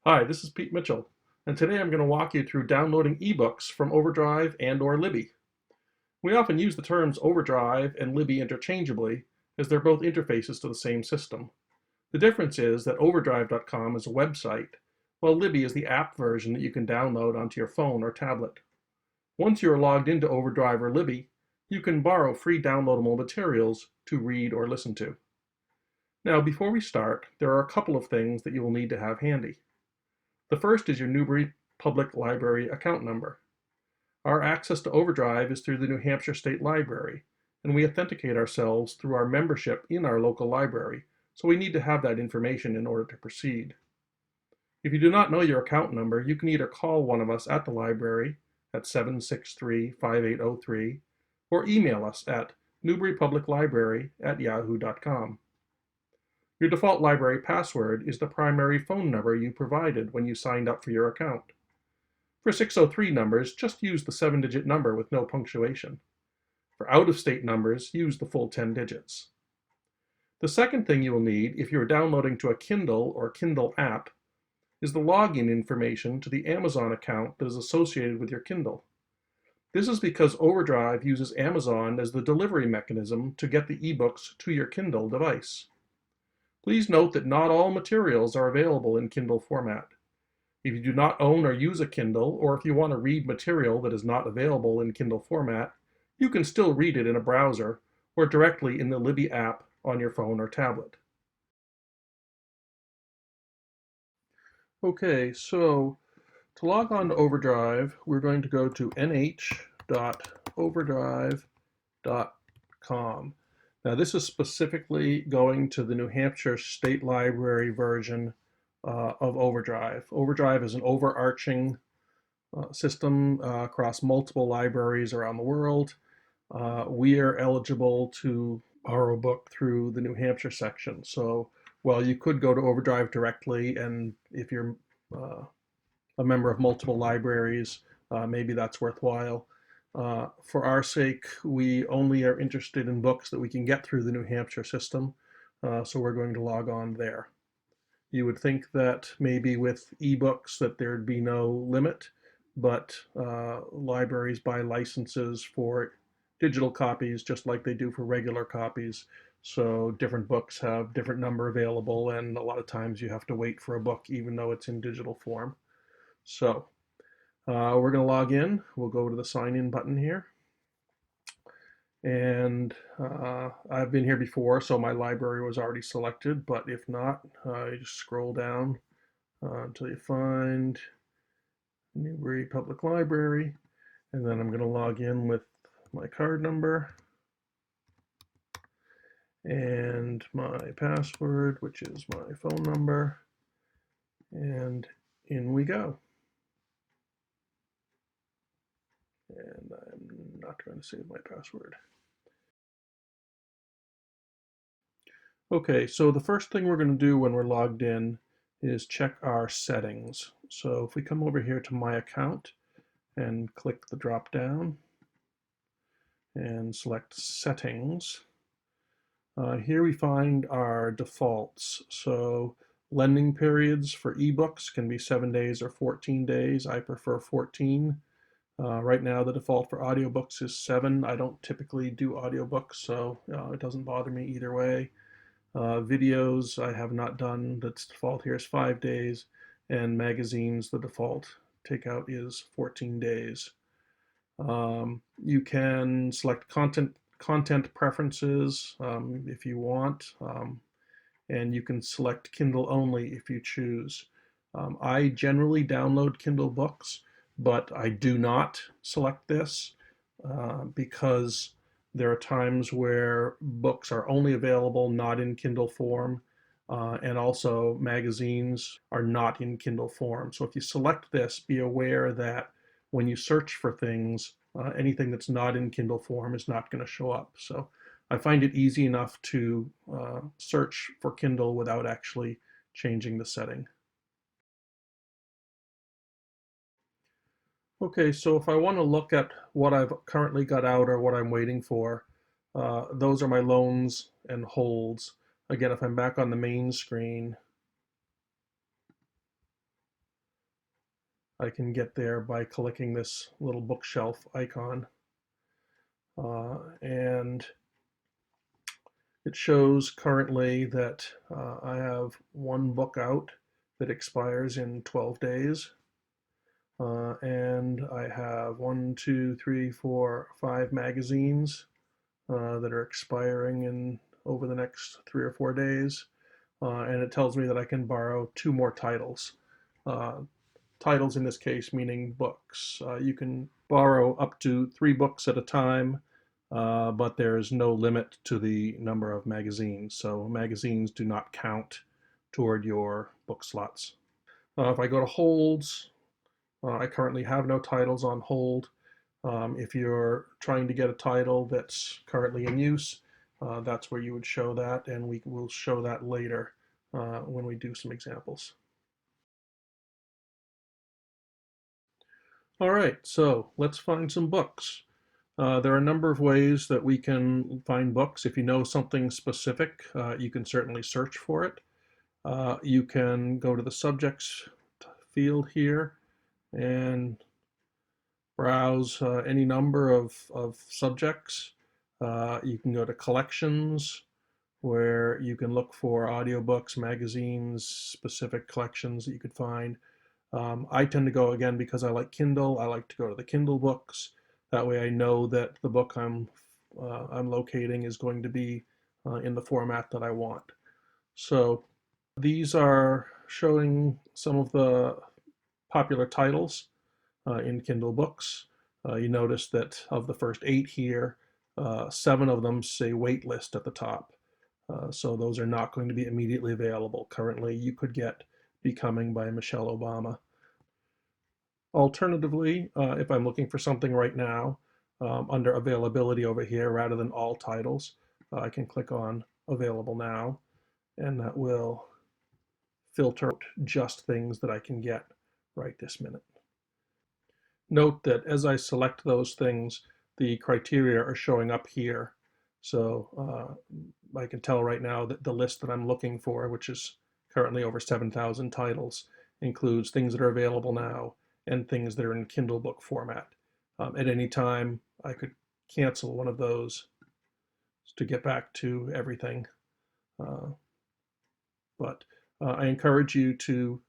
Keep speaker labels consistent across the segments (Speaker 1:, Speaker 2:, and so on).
Speaker 1: Hi, this is Pete Mitchell, and today I'm going to walk you through downloading ebooks from Overdrive and/or Libby. We often use the terms Overdrive and Libby interchangeably, as they're both interfaces to the same system. The difference is that Overdrive.com is a website, while Libby is the app version that you can download onto your phone or tablet. Once you are logged into Overdrive or Libby, you can borrow free downloadable materials to read or listen to. Now, before we start, there are a couple of things that you will need to have handy. The first is your Newbury Public Library account number. Our access to Overdrive is through the New Hampshire State Library, and we authenticate ourselves through our membership in our local library, so we need to have that information in order to proceed. If you do not know your account number, you can either call one of us at the library at 763-5803 or email us at newburypubliclibrary@yahoo.com. Your default library password is the primary phone number you provided when you signed up for your account. For 603 numbers, just use the 7-digit number with no punctuation. For out-of-state numbers, use the full 10 digits. The second thing you will need if you're downloading to a Kindle or Kindle app is the login information to the Amazon account that is associated with your Kindle. This is because Overdrive uses Amazon as the delivery mechanism to get the ebooks to your Kindle device. Please note that not all materials are available in Kindle format. If you do not own or use a Kindle, or if you want to read material that is not available in Kindle format, you can still read it in a browser or directly in the Libby app on your phone or tablet. Okay, so to log on to Overdrive, we're going to go to nh.overdrive.com. Now, this is specifically going to the New Hampshire State Library version of Overdrive. Overdrive is an overarching system across multiple libraries around the world. We are eligible to borrow a book through the New Hampshire section. So while you could go to Overdrive directly, and if you're a member of multiple libraries, maybe that's worthwhile. For our sake, we only are interested in books that we can get through the New Hampshire system, so we're going to log on there. You would think that maybe with ebooks that there'd be no limit, but libraries buy licenses for digital copies just like they do for regular copies. So different books have different number available, and a lot of times you have to wait for a book even though it's in digital form. So we're going to log in. We'll go to the sign in button here. And I've been here before, so my library was already selected, but if not, you just scroll down until you find Newbury Public Library, and then I'm going to log in with my card number and my password, which is my phone number, and in we go. And I'm not going to save my password. Okay, so the first thing we're going to do when we're logged in is check our settings. So if we come over here to my account and click the drop down and select settings, here we find our defaults. So lending periods for ebooks can be 7 days or 14 days. I prefer 14. Right now the default for audiobooks is 7. I don't typically do audiobooks, so it doesn't bother me either way. Videos I have not done. That's default here is 5 days, and magazines, the default takeout is 14 days. You can select content preferences if you want, and you can select Kindle only if you choose. I generally download Kindle books, but I do not select this because there are times where books are only available not in Kindle form, and also magazines are not in Kindle form. So if you select this, be aware that when you search for things, anything that's not in Kindle form is not going to show up. So I find it easy enough to search for Kindle without actually changing the setting. Okay, so if I want to look at what I've currently got out or what I'm waiting for, those are my loans and holds. Again, if I'm back on the main screen, I can get there by clicking this little bookshelf icon. And it shows currently that I have one book out that expires in 12 days. And I have 5 magazines that are expiring in over the next 3 or 4 days. And it tells me that I can borrow 2 more titles. Titles in this case meaning books. You can borrow up to 3 books at a time, but there's no limit to the number of magazines. So magazines do not count toward your book slots. If I go to holds, I currently have no titles on hold. If you're trying to get a title that's currently in use, that's where you would show that, and we will show that later when we do some examples. All right, so let's find some books. There are a number of ways that we can find books. If you know something specific, you can certainly search for it. You can go to the subjects field here and browse any number of subjects. You can go to collections where you can look for audiobooks, magazines, specific collections that you could find. I tend to go, again, because I like Kindle, I like to go to the Kindle books. That way I know that the book I'm locating is going to be in the format that I want. So these are showing some of the popular titles in Kindle books. You notice that of the first 8 here, 7 of them say waitlist at the top. So those are not going to be immediately available. Currently, you could get Becoming by Michelle Obama. Alternatively, if I'm looking for something right now, under availability over here, rather than all titles, I can click on Available Now, and that will filter out just things that I can get right this minute. Note that as I select those things, the criteria are showing up here. So I can tell right now that the list that I'm looking for, which is currently over 7,000 titles, includes things that are available now and things that are in Kindle book format. At any time, I could cancel one of those to get back to everything. But I encourage you to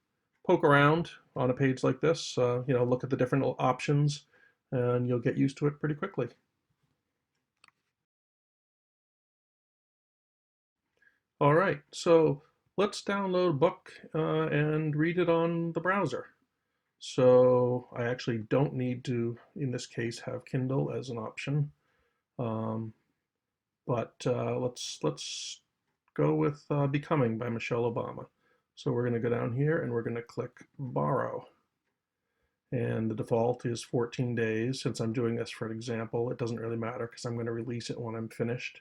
Speaker 1: poke around on a page like this, look at the different options, and you'll get used to it pretty quickly. All right, so let's download a book and read it on the browser. So I actually don't need to, in this case, have Kindle as an option. But let's go with Becoming by Michelle Obama. So we're going to go down here and we're going to click Borrow. And the default is 14 days. Since I'm doing this for an example, it doesn't really matter because I'm going to release it when I'm finished.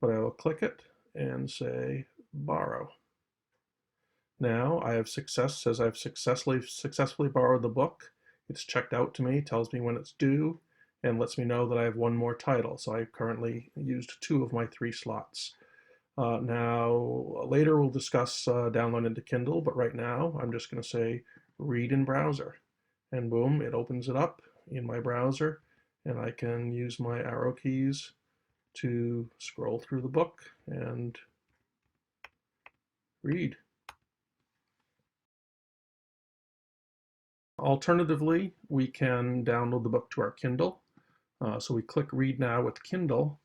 Speaker 1: But I will click it and say Borrow. Now I have says I've successfully borrowed the book. It's checked out to me, tells me when it's due, and lets me know that I have one more title. So I've currently used 2 of my 3 slots. Now later we'll discuss download into Kindle, but right now I'm just going to say read in browser. And boom, it opens it up in my browser, and I can use my arrow keys to scroll through the book and read. Alternatively, we can download the book to our Kindle. So we click Read Now with Kindle,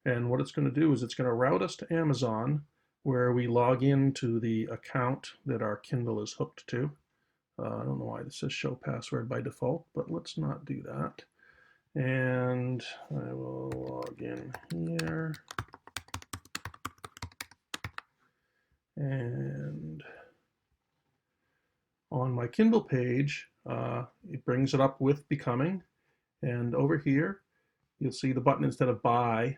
Speaker 1: and what it's going to do is it's going to route us to Amazon, where we log into the account that our Kindle is hooked to. I don't know why this says show password by default, but let's not do that. And I will log in here. And on my Kindle page, it brings it up with Becoming. And over here, you'll see the button instead of buy,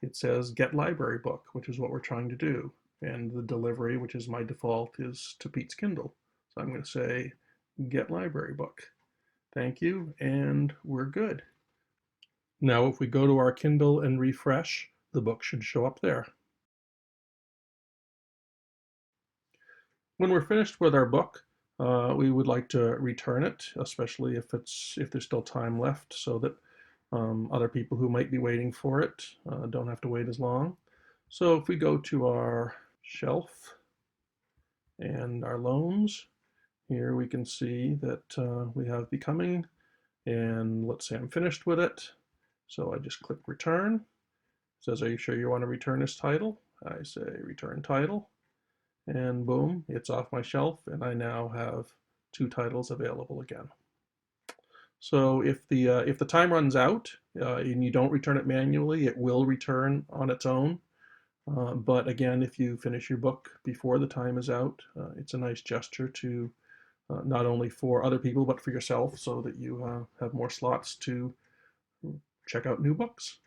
Speaker 1: it says get library book, which is what we're trying to do. And the delivery, which is my default, is to Pete's Kindle. So I'm going to say get library book. Thank you, and we're good. Now if we go to our Kindle and refresh, the book should show up there. When we're finished with our book, we would like to return it, especially if there's still time left, so that other people who might be waiting for it don't have to wait as long. So if we go to our shelf and our loans, here we can see that we have Becoming, and let's say I'm finished with it. So I just click return. It says, are you sure you want to return this title? I say return title, and boom, it's off my shelf, and I now have 2 titles available again. So if the time runs out and you don't return it manually, it will return on its own. But again, if you finish your book before the time is out, it's a nice gesture to not only for other people but for yourself, so that you have more slots to check out new books.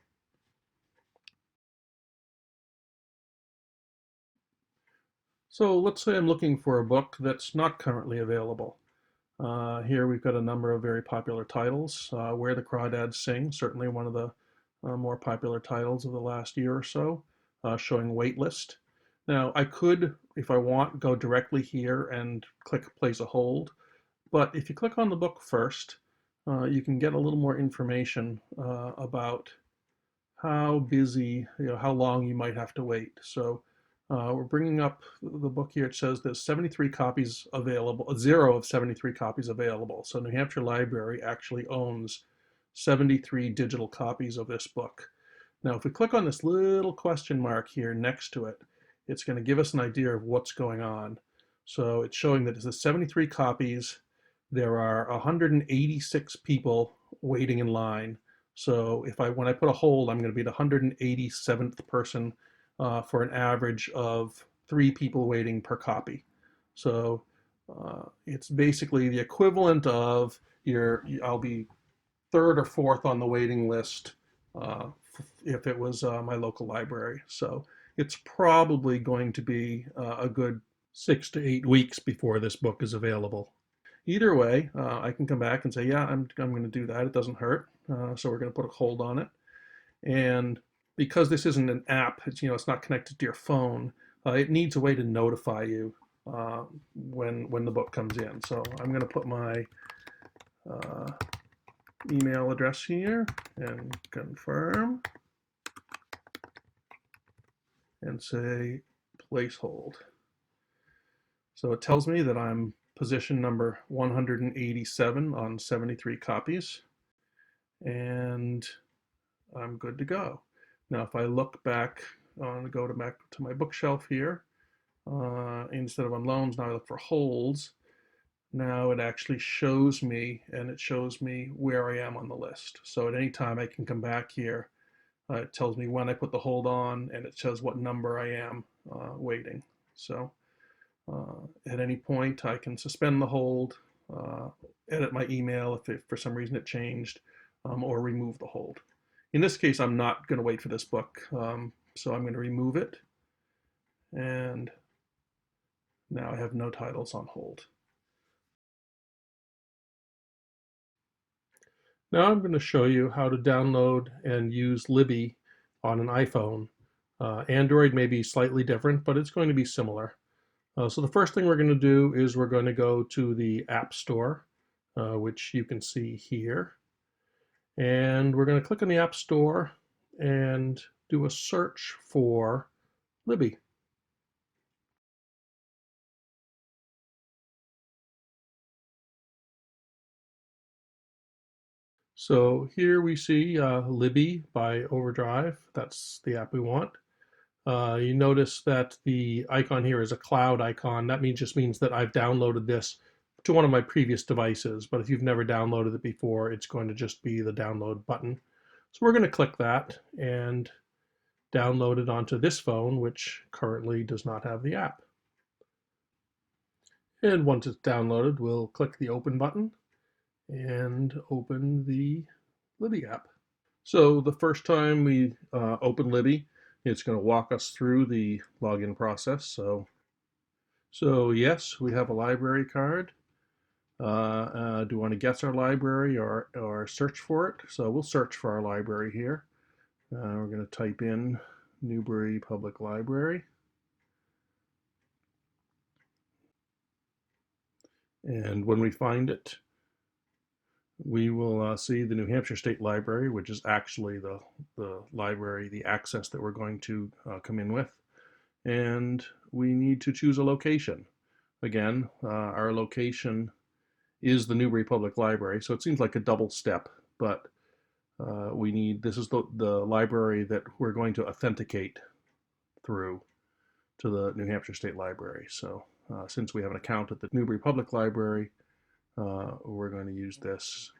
Speaker 1: So let's say I'm looking for a book that's not currently available. Here we've got a number of very popular titles. Where the Crawdads Sing, certainly one of the more popular titles of the last year or so, showing waitlist. Now I could, if I want, go directly here and click place a hold, but if you click on the book first, you can get a little more information about how busy, how long you might have to wait. So we're bringing up the book here. It says there's 73 copies available, 0 of 73 copies available. So New Hampshire Library actually owns 73 digital copies of this book. Now, if we click on this little question mark here next to it, it's going to give us an idea of what's going on. So it's showing that there's 73 copies. There are 186 people waiting in line. So when I put a hold, I'm going to be the 187th person for an average of 3 people waiting per copy. So it's basically the equivalent of I'll be third or fourth on the waiting list uh, if it was my local library. So it's probably going to be a good 6 to 8 weeks before this book is available. Either way, I can come back and say, yeah, I'm going to do that. It doesn't hurt. So we're going to put a hold on it. And because this isn't an app, it's not connected to your phone. It needs a way to notify you when the book comes in. So I'm going to put my uh, email address here and confirm and say place hold. So it tells me that I'm position number 187 on 73 copies, and I'm good to go. Now, if I look back, go back to my bookshelf here, instead of on loans, now I look for holds. Now it actually shows me, and it shows me where I am on the list. So at any time I can come back here. It tells me when I put the hold on, and it says what number I am waiting. So at any point I can suspend the hold, edit my email if for some reason it changed, or remove the hold. In this case, I'm not going to wait for this book, so I'm going to remove it, and now I have no titles on hold. Now I'm going to show you how to download and use Libby on an iPhone. Android may be slightly different, but it's going to be similar. So the first thing we're going to do is we're going to go to the App Store, which you can see here. And we're going to click on the App Store and do a search for Libby. So here we see Libby by Overdrive. That's the app we want. You notice that the icon here is a cloud icon. That just means that I've downloaded this to one of my previous devices. But if you've never downloaded it before, it's going to just be the download button. So we're going to click that and download it onto this phone, which currently does not have the app. And once it's downloaded, we'll click the open button and open the Libby app. So the first time we open Libby, it's going to walk us through the login process. So yes, we have a library card. Do we want to guess our library or search for it? So we'll search for our library here. We're going to type in Newbury Public Library. And when we find it, we will see the New Hampshire State Library, which is actually the library, the access that we're going to come in with. And we need to choose a location. Again, our location is the Newbury Public Library, so it seems like a double step, but this is the library that we're going to authenticate through to the New Hampshire State Library. So since we have an account at the Newbury Public Library, we're going to use this.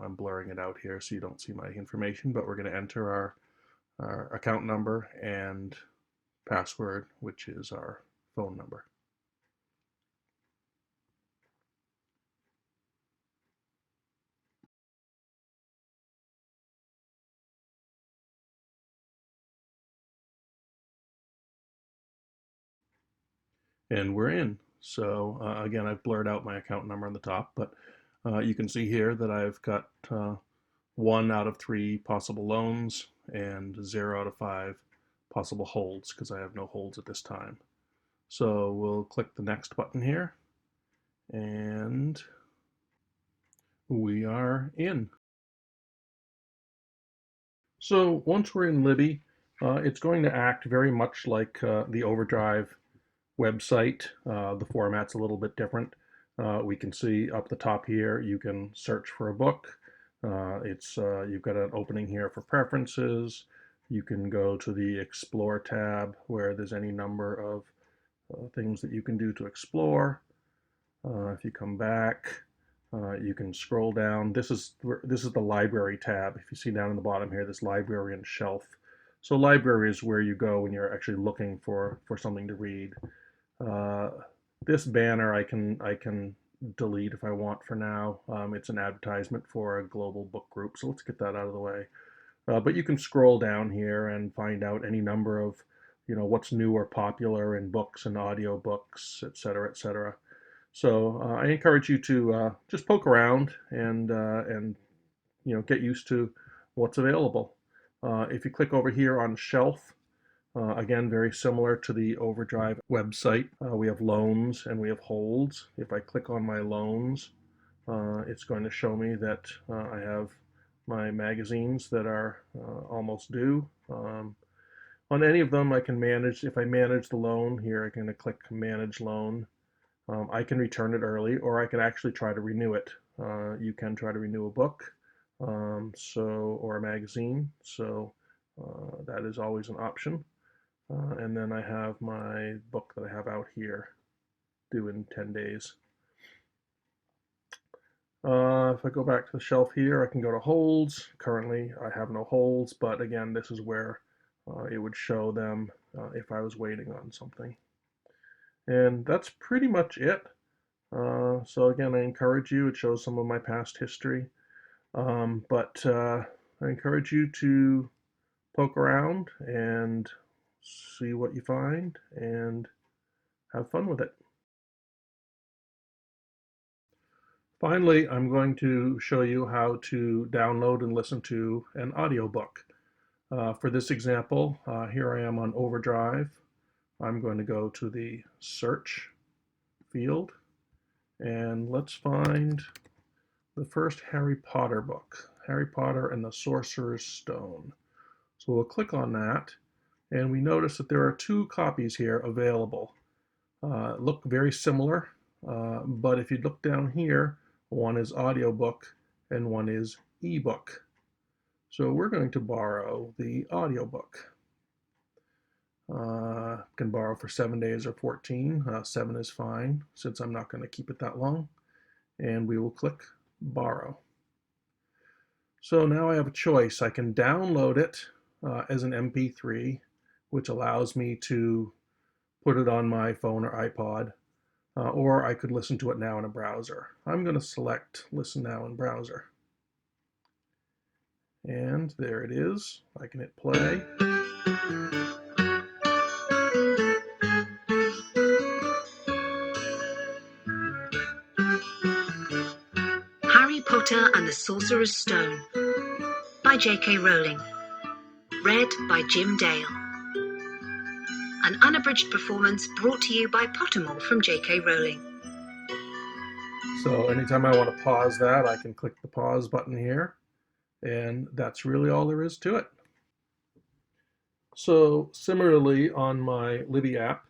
Speaker 1: I'm blurring it out here so you don't see my information, but we're going to enter our account number and password, which is our phone number. And we're in. So again, I've blurred out my account number on the top, but you can see here that I've got 1 out of 3 possible loans and 0 out of 5 possible holds because I have no holds at this time. So we'll click the next button here and we are in. So once we're in Libby, it's going to act very much like the Overdrive website. The format's a little bit different. We can see up the top here, you can search for a book. You've got an opening here for preferences. You can go to the Explore tab where there's any number of things that you can do to explore. If you come back, you can scroll down. This is the library tab. If you see down in the bottom here, this library and shelf. So library is where you go when you're actually looking for something to read. This banner I can delete if I want for now. It's an advertisement for a global book group, so let's get that out of the way. But you can scroll down here and find out any number of, what's new or popular in books and audiobooks, et cetera, et cetera. So I encourage you to just poke around and get used to what's available. If you click over here on shelf, again, very similar to the Overdrive website. We have loans and we have holds. If I click on my loans, it's going to show me that I have my magazines that are almost due. On any of them, I can manage. If I manage the loan here, I'm going to click Manage Loan. I can return it early, or I can actually try to renew it. You can try to renew a book, or a magazine. So that is always an option. And then I have my book that I have out here due in 10 days. If I go back to the shelf here, I can go to holds. Currently, I have no holds, but again, this is where it would show them if I was waiting on something. And that's pretty much it. So again, I encourage you, it shows some of my past history, but I encourage you to poke around and see what you find and have fun with it. Finally, I'm going to show you how to download and listen to an audiobook. For this example, here I am on Overdrive. I'm going to go to the search field and let's find the first Harry Potter book, Harry Potter and the Sorcerer's Stone. So we'll click on that and we notice that there are 2 copies here available. Look very similar, but if you look down here, one is audiobook and one is ebook. So we're going to borrow the audiobook. Can borrow for 7 days or 14. 7 is fine since I'm not going to keep it that long. And we will click borrow. So now I have a choice. I can download it as an MP3, which allows me to put it on my phone or iPod, or I could listen to it now in a browser. I'm going to select Listen Now in Browser. And there it is. I can hit play.
Speaker 2: Harry Potter and the Sorcerer's Stone by J.K. Rowling. Read by Jim Dale. An unabridged performance brought to you by Pottermore from J.K. Rowling.
Speaker 1: So anytime I want to pause that, I can click the pause button here, and that's really all there is to it. So similarly on my Libby app,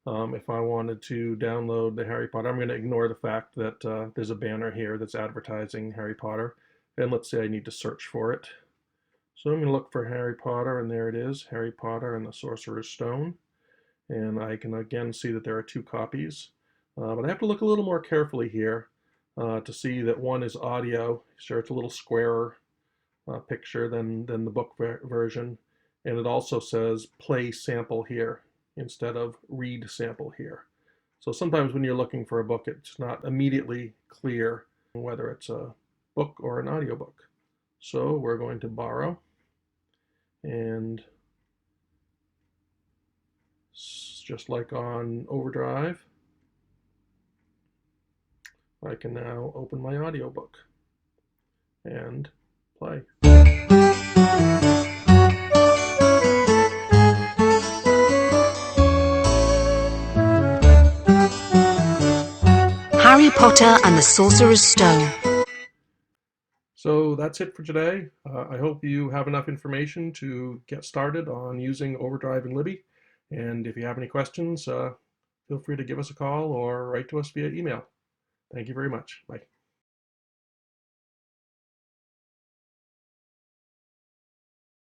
Speaker 1: if I wanted to download the Harry Potter, I'm going to ignore the fact that there's a banner here that's advertising Harry Potter. And let's say I need to search for it. So I'm going to look for Harry Potter, and there it is, Harry Potter and the Sorcerer's Stone. And I can again see that there are 2 copies. But I have to look a little more carefully here to see that one is audio. Sure, it's a little squarer picture than the book version. And it also says play sample here instead of read sample here. So sometimes when you're looking for a book, it's not immediately clear whether it's a book or an audiobook. So we're going to borrow, and just like on Overdrive, I can now open my audiobook and play.
Speaker 2: Harry Potter and the Sorcerer's Stone.
Speaker 1: So that's it for today. I hope you have enough information to get started on using Overdrive and Libby. And if you have any questions, feel free to give us a call or write to us via email. Thank you very much. Bye.